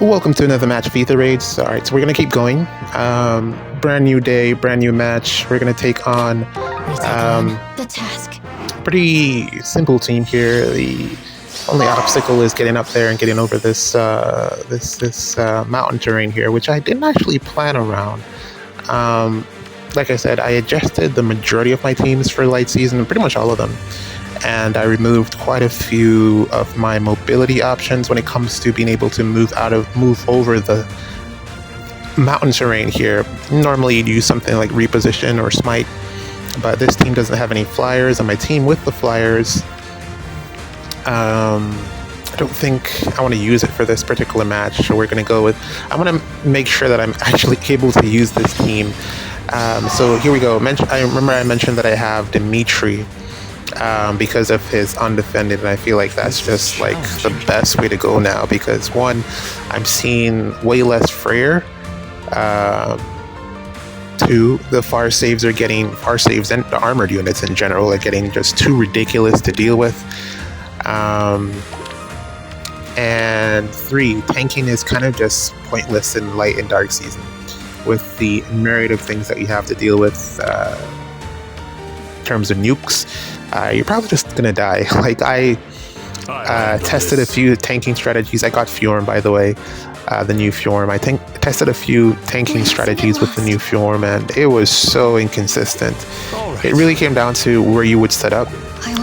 Welcome to another match of Ether Raids. All right, so we're going to keep going. Brand new day, brand new match. We're going to take on the task. pretty simple team here. The only obstacle is getting up there and getting over this mountain terrain here, which I didn't actually plan around. Like I said, I adjusted the majority of my teams for light season, pretty much all of them. And I removed quite a few of my mobility options when it comes to being able to move over the mountain terrain here. Normally you'd use something like reposition or smite, but this team doesn't have any flyers, and my team with the flyers, I don't think I want to use it for this particular match. So we're going to go with, I want to make sure that I'm actually able to use this team. So here we go. I remember I mentioned that I have Dimitri because of his undefended, and I feel like that's just like the best way to go now, because one, I'm seeing way less Fliers. Two, the far saves and the armored units in general are getting just too ridiculous to deal with. And three, tanking is kind of just pointless in light and dark season with the myriad of things that you have to deal with in terms of nukes. You're probably just gonna die. Like I tested a few tanking strategies. I got Fjorm, by the way, the new Fjorm. I tested a few tanking strategies with the new Fjorm, and it was so inconsistent. It really came down to where you would set up,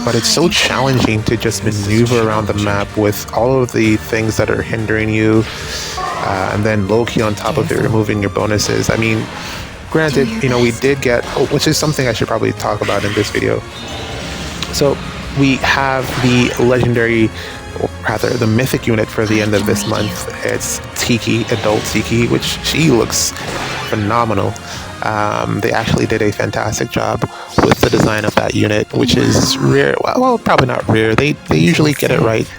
but it's so challenging to just maneuver around the map with all of the things that are hindering you, and then low-key on top of it, removing your bonuses. I mean, granted, we did get, which is something I should probably talk about in this video. So we have the legendary, or rather the mythic unit for the end of this month. It's Tiki, adult Tiki, which she looks phenomenal. They actually did a fantastic job with the design of that unit, which is rare. Well, probably not rare. They usually get it right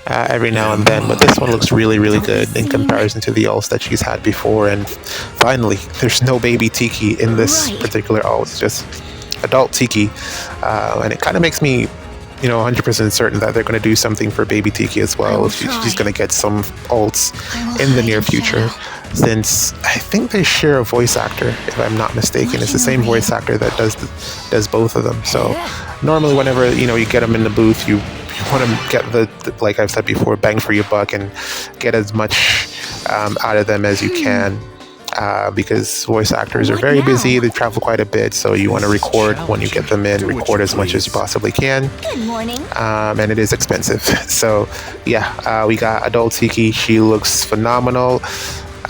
every now and then, but this one looks really, really good in comparison to the ults that she's had before. And finally, there's no baby Tiki in this particular ult. It's just adult Tiki, and it kind of makes me 100% certain that they're going to do something for baby Tiki as well. She's going to get some ults in the near future, since I think they share a voice actor, if I'm not mistaken. It's the same voice actor that does both of them. So normally whenever you get them in the booth, you want to get the like I've said before, bang for your buck and get as much out of them as you can. Because voice actors are very busy, they travel quite a bit, so you want to record when you get them in, record as much as you possibly can. Good morning. And it is expensive. So yeah, we got adult Tiki. She looks phenomenal,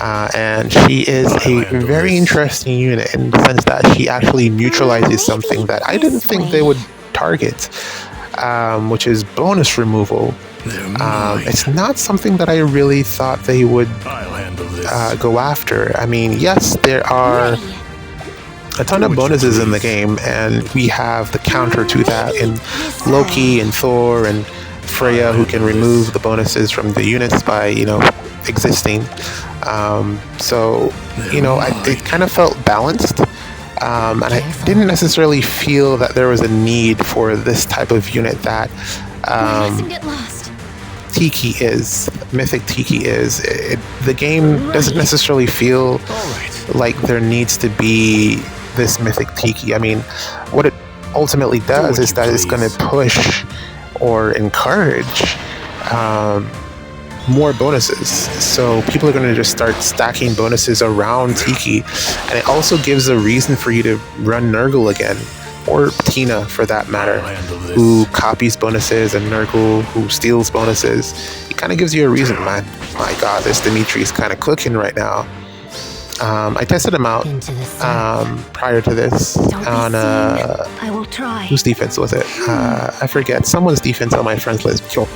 and she is a very interesting unit in the sense that she actually neutralizes something that I didn't think they would target, which is bonus removal. It's not something that I really thought they would go after. I mean, yes, there are a ton of bonuses in the game, and we have the counter to that in Loki and Thor and Freya, who can remove the bonuses from the units by existing. So it kind of felt balanced. And I didn't necessarily feel that there was a need for this type of unit that mythic Tiki is. The game doesn't necessarily feel like there needs to be this mythic Tiki. I mean, what it ultimately does is that it's going to push or encourage more bonuses. So people are going to just start stacking bonuses around Tiki, and it also gives a reason for you to run Nurgle again, or Tina for that matter, who copies bonuses, and Nurgle, who steals bonuses. It kind of gives you a reason, man. My god, this Dimitri is kind of cooking right now. I tested him out prior to this on whose defense was it? I forget. Someone's defense on my friends list. Yo,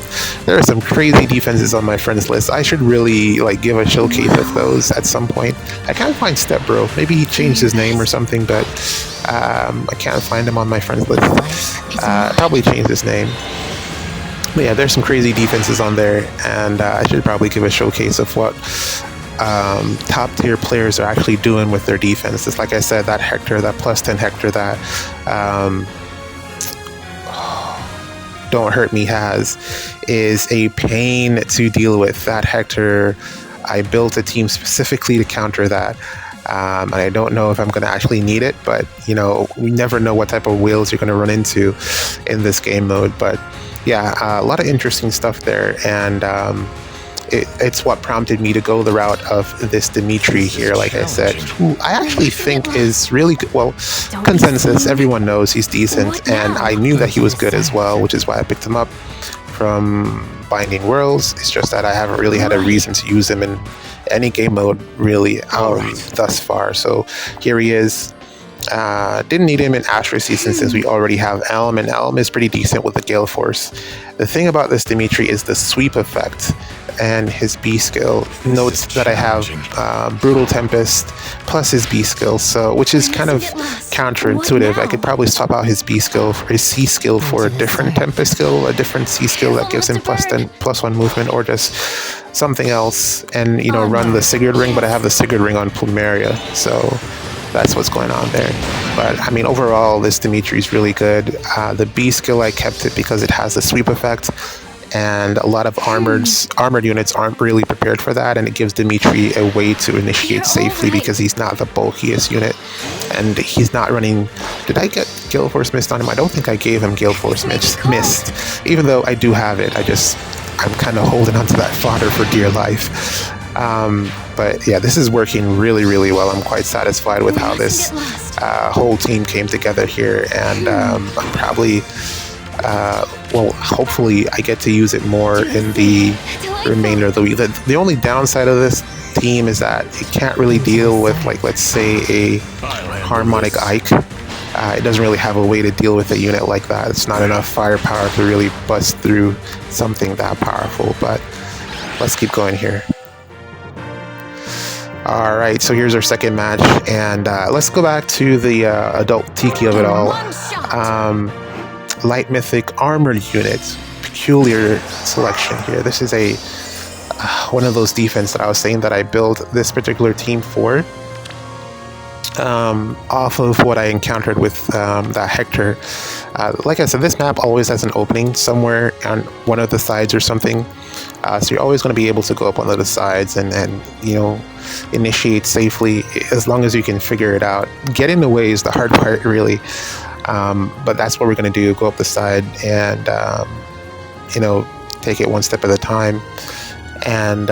there are some crazy defenses on my friends list. I should really give a showcase of those at some point. I can't find Step Bro. Maybe he changed his name or something, but I can't find him on my friends list. Probably changed his name. But yeah, there's some crazy defenses on there, and I should probably give a showcase of what top tier players are actually doing with their defenses. Like I said, that Hector, that plus 10 Hector that Don't Hurt Me has is a pain to deal with. That Hector I built a team specifically to counter that. And I don't know if I'm going to actually need it, but you know, we never know what type of whales you're going to run into in this game mode. But yeah, a lot of interesting stuff there, and it's what prompted me to go the route of this Dimitri here, like I said, who I actually think is really good. Well, consensus, everyone knows he's decent, and I knew that he was good as well, which is why I picked him up from Binding Worlds. It's just that I haven't really had a reason to use him in any game mode really thus far. So here he is. Didn't need him in Astra season since we already have Elm, and Elm is pretty decent with the Gale Force. The thing about this Dimitri is the sweep effect and his B skill. Notes that I have Brutal Tempest plus his B skill, so which is kind of counterintuitive. I could probably swap out his B skill for his C skill for a different Tempest skill, a different C skill that gives him +1 movement, or just something else, and you know, run the Sigurd ring. But I have the Sigurd ring on Plumeria, so that's what's going on there. But I mean, overall, this Dimitri is really good. The B skill, I kept it because it has the sweep effect, and a lot of armored units aren't really prepared for that, and it gives Dimitri a way to initiate safely because he's not the bulkiest unit, and he's not running. Did I get Gale Force Mist on him? I don't think I gave him Gale Force Mist, even though I do have it. I'm kind of holding onto that fodder for dear life. But yeah, this is working really, really well. I'm quite satisfied with how this whole team came together here, and I'm probably, well, hopefully I get to use it more in the remainder of the week. The only downside of this team is that it can't really deal with, like, let's say a Harmonic Ike. It doesn't really have a way to deal with a unit like that. It's not enough firepower to really bust through something that powerful, but let's keep going here. All right, so here's our second match, and let's go back to the adult Tiki of it all. Light Mythic Armored Unit, peculiar selection here. This is a one of those defense that I was saying that I built this particular team for, off of what I encountered with that Hector. Like I said, this map always has an opening somewhere on one of the sides or something. So you're always going to be able to go up one of the sides and you know, initiate safely as long as you can figure it out. Getting away is the hard part, really. But that's what we're going to do, go up the side and, you know, take it one step at a time. And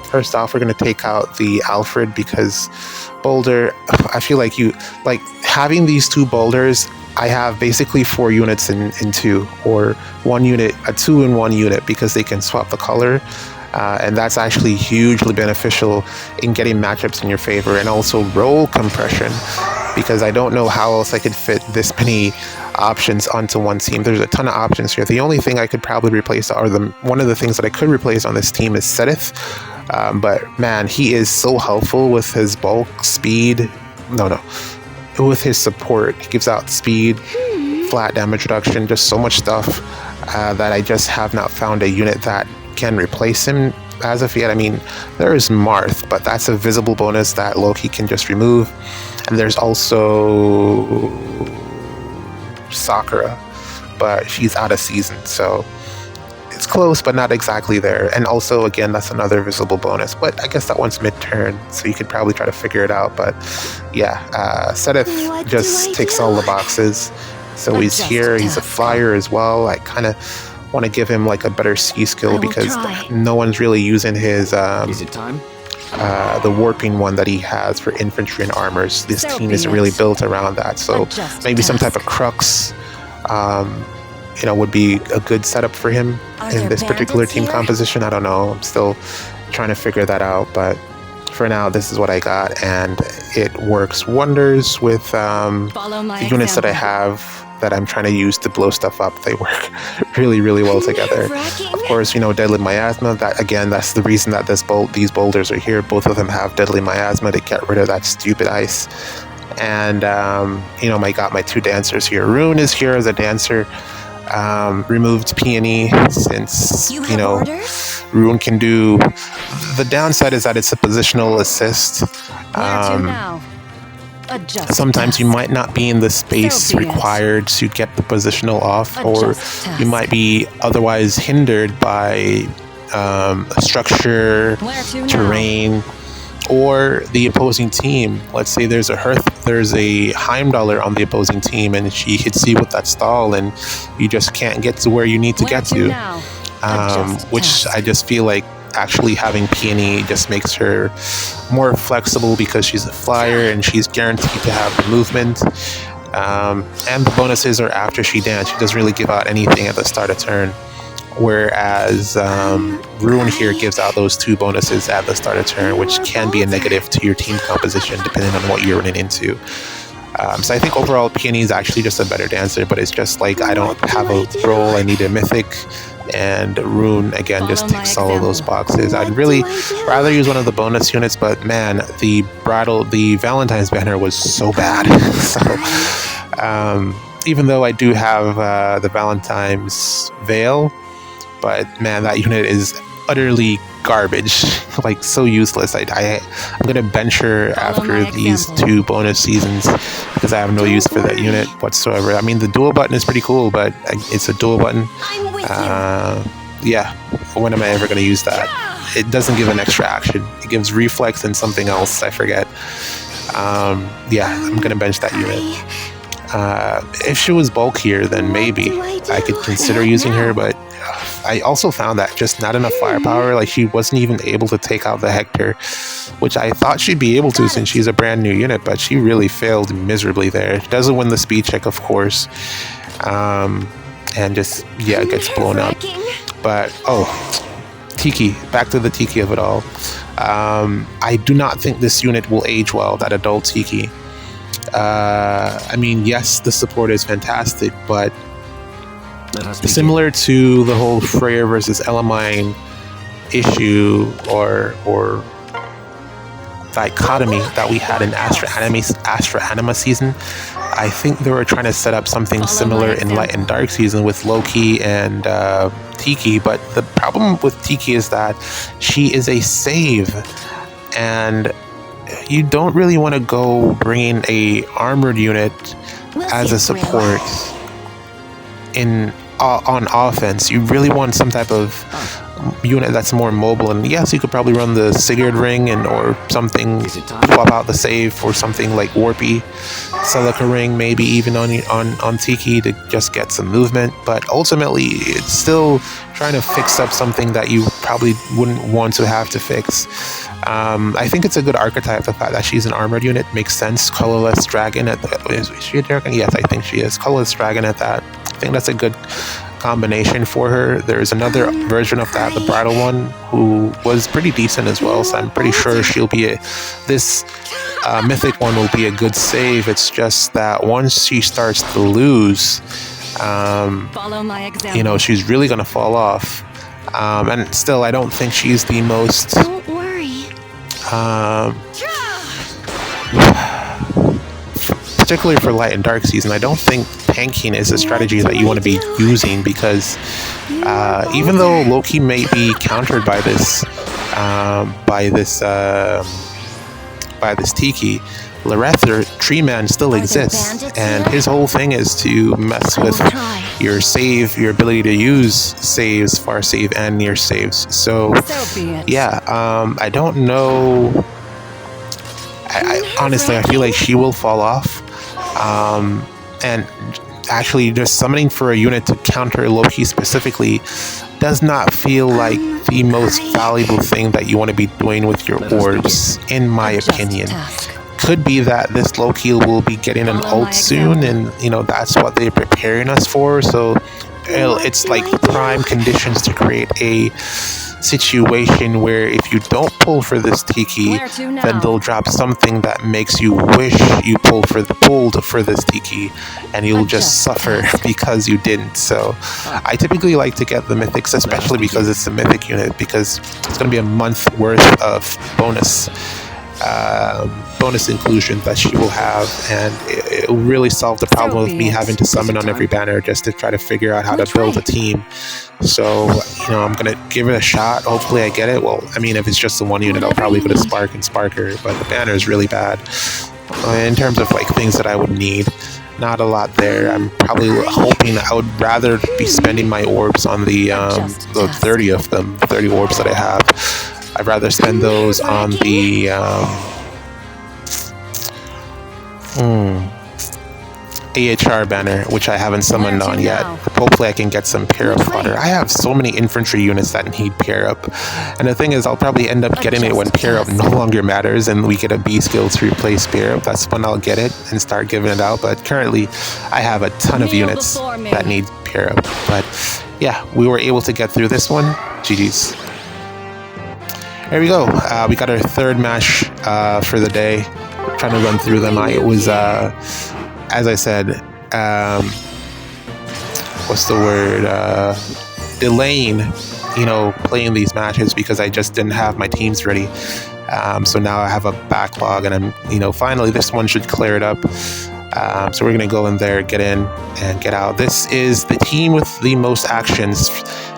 first off, we're going to take out the Alfred because Boulder, I feel like having these two boulders, I have basically 4 units in 2, or 1 unit, a 2 in 1 unit, because they can swap the color. And that's actually hugely beneficial in getting matchups in your favor, and also role compression, because I don't know how else I could fit this many options onto one team. There's a ton of options here. The only thing I could probably replace, or one of the things that I could replace on this team, is Sedith. But man, he is so helpful with his bulk, speed. With his support. He gives out speed, flat damage reduction, just so much stuff that I just have not found a unit that can replace him as of yet. I mean, there is Marth, but that's a visible bonus that Loki can just remove. And there's also Sakura, but she's out of season, so it's close, but not exactly there. And also, again, that's another visible bonus, but I guess that one's mid-turn, so you could probably try to figure it out. But yeah, Sedith just ticks all the boxes. So he's here, he's a flyer as well. I kind of want to give him like a better C skill because no one's really using his Is it time? The warping one that he has for infantry and armors. This team isn't really built around that, so maybe some type of crux you know, would be a good setup for him in this particular team composition. I don't know. I'm still trying to figure that out, but for now, this is what I got, and it works wonders with the units that I have that I'm trying to use to blow stuff up. They work really, really well together. Of course, you know, Deadly Miasma, that's the reason that these boulders are here. Both of them have Deadly Miasma to get rid of that stupid ice. And, you know, I got my 2 dancers here. Rune is here as a dancer. Removed Peony since, you know, Rune can do... The downside is that it's a positional assist. Sometimes you might not be in the space required to get the positional off, or you might be otherwise hindered by structure, terrain, or the opposing team. Let's say there's a Heimdallr on the opposing team, and she hits you with that stall, and you just can't get to where you need to get to. Which I just feel like actually having Peony just makes her more flexible because she's a flyer and she's guaranteed to have the movement. And the bonuses are after she dance. She doesn't really give out anything at the start of turn. Whereas Rune here gives out those 2 bonuses at the start of turn, which can be a negative to your team composition depending on what you're running into. So I think overall Peony is actually just a better dancer, but it's just like I don't have a role, I need a mythic, and Rune again just ticks all of those boxes. I'd really rather use one of the bonus units, but man, the Valentine's banner was so bad. So even though I do have the Valentine's Veil, but man, that unit is utterly garbage, like so useless. I'm gonna bench her after these 2 bonus seasons because I have no use for that unit whatsoever. I mean, the dual button is pretty cool, but it's a dual button. Yeah, when am I ever gonna use that? It doesn't give an extra action. It gives reflex and something else, I forget. Yeah, I'm gonna bench that unit. If she was bulkier, then maybe I could consider using her, but I also found that just not enough firepower. Like, she wasn't even able to take out the Hector, which I thought she'd be able to since she's a brand new unit, but she really failed miserably there. She doesn't win the speed check, of course, and just, yeah, gets blown up. But, Tiki, back to the Tiki of it all. I do not think this unit will age well, that adult Tiki. I mean, yes, the support is fantastic, but similar to the whole Freya versus Elamine issue or dichotomy that we had in Astra Anima season, I think they were trying to set up something similar in Light and Dark season with Loki and Tiki. But the problem with Tiki is that she is a save, and you don't really want to go bringing a armored unit as a support on offense. You really want some type of unit that's more mobile, and yes, you could probably run the Sigurd ring or something, swap out the save for something like Warpy Celica ring, maybe even on Tiki to just get some movement. But ultimately, it's still trying to fix up something that you probably wouldn't want to have to fix. I think it's a good archetype. The fact that she's an armored unit makes sense. Colorless dragon is she a dragon? Yes, I think she is. Colorless dragon at that. I think that's a good combination for her. There's another version of that, the bridal one, who was pretty decent as well, so I'm pretty sure she'll be this mythic one will be a good save. It's just that once she starts to lose, you know, she's really gonna fall off. And still, I don't think she's the most particularly for Light and Dark season, I don't think tanking is a strategy that you want to be using, because even though Loki may be countered by this Tiki, Ather, Tree Man, still exists, and his whole thing is to mess with your save, your ability to use saves, far save, and near saves. So yeah, I don't know. I honestly, I feel like she will fall off. And actually, just summoning for a unit to counter Loki specifically does not feel like the most valuable thing that you want to be doing with your orbs, in my opinion. Could be that this Loki will be getting an ult soon, and you know, that's what they're preparing us for. So it's like prime conditions to create a situation where if you don't pull for this Tiki, then they'll drop something that makes you wish you pulled for this Tiki, and you'll just suffer because you didn't. So I typically like to get the mythics, especially because it's a mythic unit, because it's going to be a month worth of bonus inclusion that she will have, and it will really solve the problem of me having to summon on every banner just to try to figure out how to build a team. So, you know, I'm gonna give it a shot. Hopefully I get it. Well, I mean, if it's just the one unit, I'll probably go to Spark and Spark her, but the banner is really bad in terms of like things that I would need. not a lot there. I'm probably hoping I would rather be spending my orbs on the 30 of them, 30 orbs that I have. I'd rather spend those on the AHR banner, which I haven't summoned on yet. Hopefully I can get some pair up fodder. I have so many infantry units that need pair up, and the thing is, I'll probably end up getting it when pair up no longer matters and we get a B skill to replace pair up. That's when I'll get it and start giving it out, but currently I have a ton of units that need pair up. But yeah, we were able to get through this one. GG's. There we go. We got our third match for the day. Trying to run through them. It was as I said, what's the word? Delaying, playing these matches because I just didn't have my teams ready. So now I have a backlog, and I'm, finally this one should clear it up. So we're gonna go in there, get in and get out. This is the team with the most actions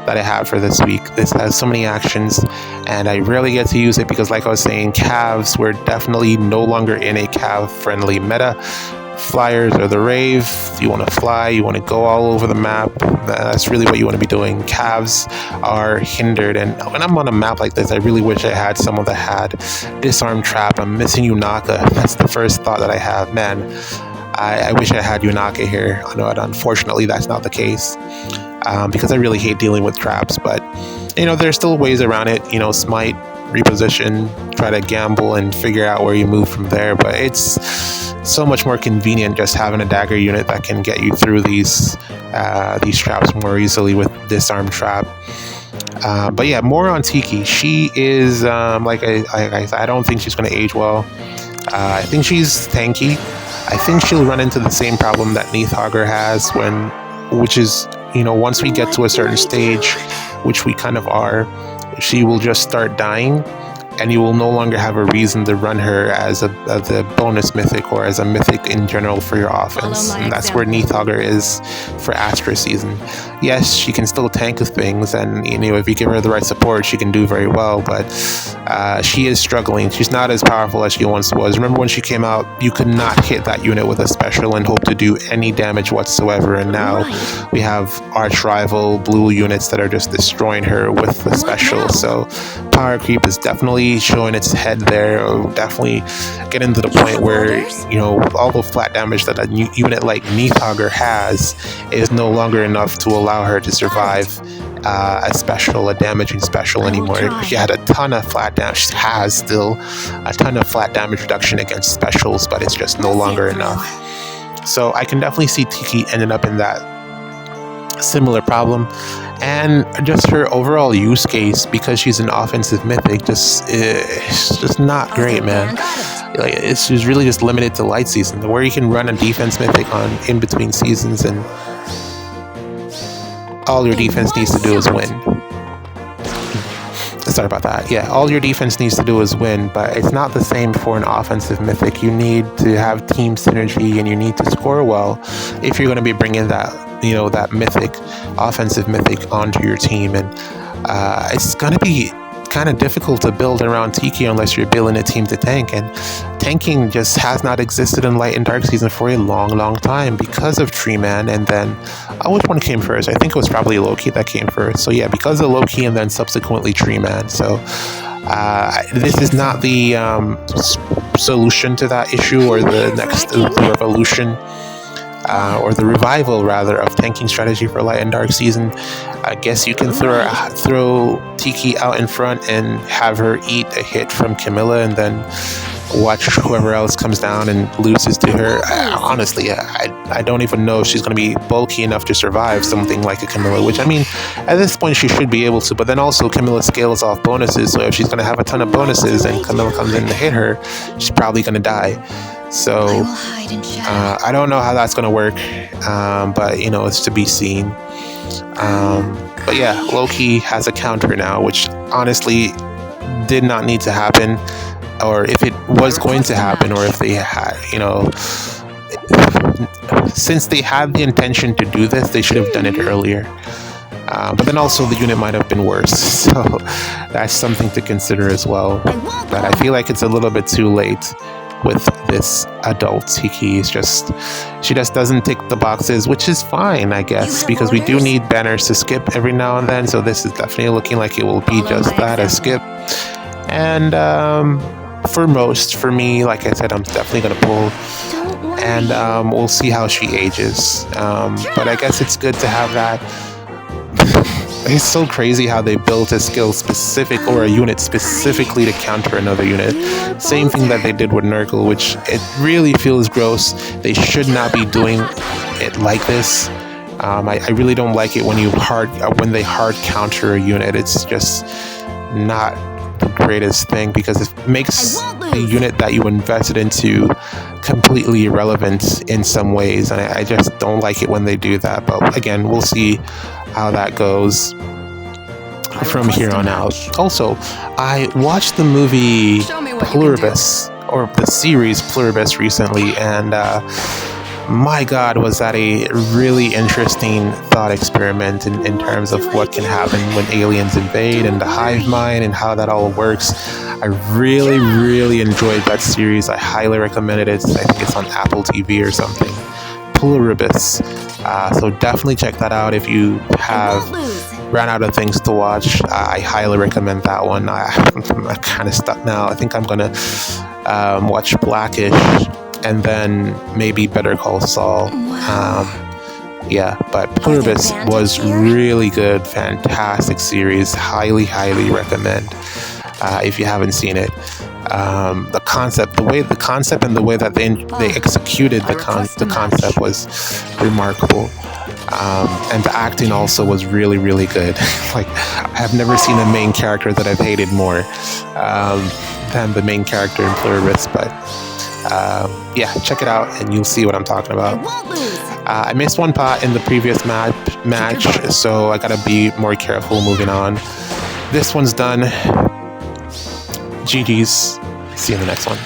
that I have for this week. This has so many actions, and I rarely get to use it because, like I was saying, calves, we're definitely no longer in a calf-friendly meta. Flyers are the rave. You want to fly, you want to go all over the map. That's really what you want to be doing. Calves are hindered, and when I'm on a map like this, I really wish I had someone that had disarm trap. I'm missing Yunaka. That's the first thought that I have. Man, I wish I had Yunaka here. I know, unfortunately, that's not the case because I really hate dealing with traps. But there's still ways around it. Smite, reposition, try to gamble, and figure out where you move from there. But it's so much more convenient just having a dagger unit that can get you through these traps more easily with disarm trap. But yeah, more on Tiki. She is I don't think she's going to age well. I think she's tanky. I think she'll run into the same problem that Neathhogger has which is once we get to a certain stage, which we kind of are, she will just start dying, and you will no longer have a reason to run her as a bonus mythic or as a mythic in general for your offense. And that's where Neathhogger is for Astra season. Yes, she can still tank things, and if you give her the right support, she can do very well, but she is struggling. She's not as powerful as she once was. Remember when she came out, you could not hit that unit with a special and hope to do any damage whatsoever, and now we have arch rival blue units that are just destroying her with the special. So power creep is definitely showing its head there, definitely getting to the point where all the flat damage that a unit like Neathhogger has is no longer enough to allow her to survive a damaging special anymore. She had a ton of flat damage. She has still a ton of flat damage reduction against specials, but it's just no longer enough. So I can definitely see Tiki ending up in that similar problem, and just her overall use case, because she's an offensive mythic, it's just not great, man. It's just really just limited to light season, where you can run a defense mythic on in between seasons, and all your defense needs to do is win. Sorry about that. Yeah, all your defense needs to do is win, but it's not the same for an offensive mythic. You need to have team synergy, and you need to score well if you're going to be bringing that mythic, offensive mythic onto your team. And it's going to be kind of difficult to build around Tiki unless you're building a team to tank, and tanking just has not existed in Light and Dark Season for a long time because of Tree Man. And then which one came first? I think it was probably Loki that came first. So yeah, because of Loki and then subsequently Tree Man. So this is not the solution to that issue, or the next revolution, or the revival rather, of tanking strategy for Light and Dark Season. I guess you can throw Tiki out in front and have her eat a hit from Camilla, and then watch whoever else comes down and loses to her. Honestly, I don't even know if she's going to be bulky enough to survive something like a Camilla, which, I mean, at this point she should be able to, but then also Camilla scales off bonuses, so if she's going to have a ton of bonuses and Camilla comes in to hit her, she's probably going to die. So I don't know how that's going to work, but it's to be seen. But yeah, Loki has a counter now, which honestly did not need to happen, or if it was going to happen, or if they had, since they had the intention to do this, they should have done it earlier. But then also the unit might have been worse, so that's something to consider as well. But I feel like it's a little bit too late. with this adult Tiki. She just doesn't tick the boxes, which is fine, I guess, because we do need banners to skip every now and then. So this is definitely looking like it will be just that, a skip. And for me, like I said, I'm definitely gonna pull. And we'll see how she ages. But I guess it's good to have that. It's so crazy how they built a skill specific or a unit specifically to counter another unit. Same thing that they did with Nurgle, which it really feels gross. They should not be doing it like this. I really don't like it when they hard counter a unit. It's just not the greatest thing because it makes the unit that you invested into completely irrelevant in some ways, and I just don't like it when they do that. But again, we'll see how that goes from here on out. Also, I watched the movie Pluribus, or the series Pluribus, recently, and my God, was that a really interesting thought experiment in terms of what can happen when aliens invade and the hive mind and how that all works. I really, really enjoyed that series. I highly recommended it. I think it's on Apple TV or something. Pluribus. So definitely check that out if you have ran out of things to watch. I highly recommend that one. I'm kind of stuck now. I think I'm going to watch Blackish and then maybe Better Call Saul. Yeah, but Pluribus was really good. Fantastic series. Highly, highly recommend if you haven't seen it. The concept and the way that they executed the concept was remarkable. And the acting also was really, really good. Like, I have never seen a main character that I've hated more than the main character in Pluribus. But yeah, check it out and you'll see what I'm talking about. I missed one pot in the previous match, so I gotta be more careful moving on. This one's done. GG's. See you in the next one.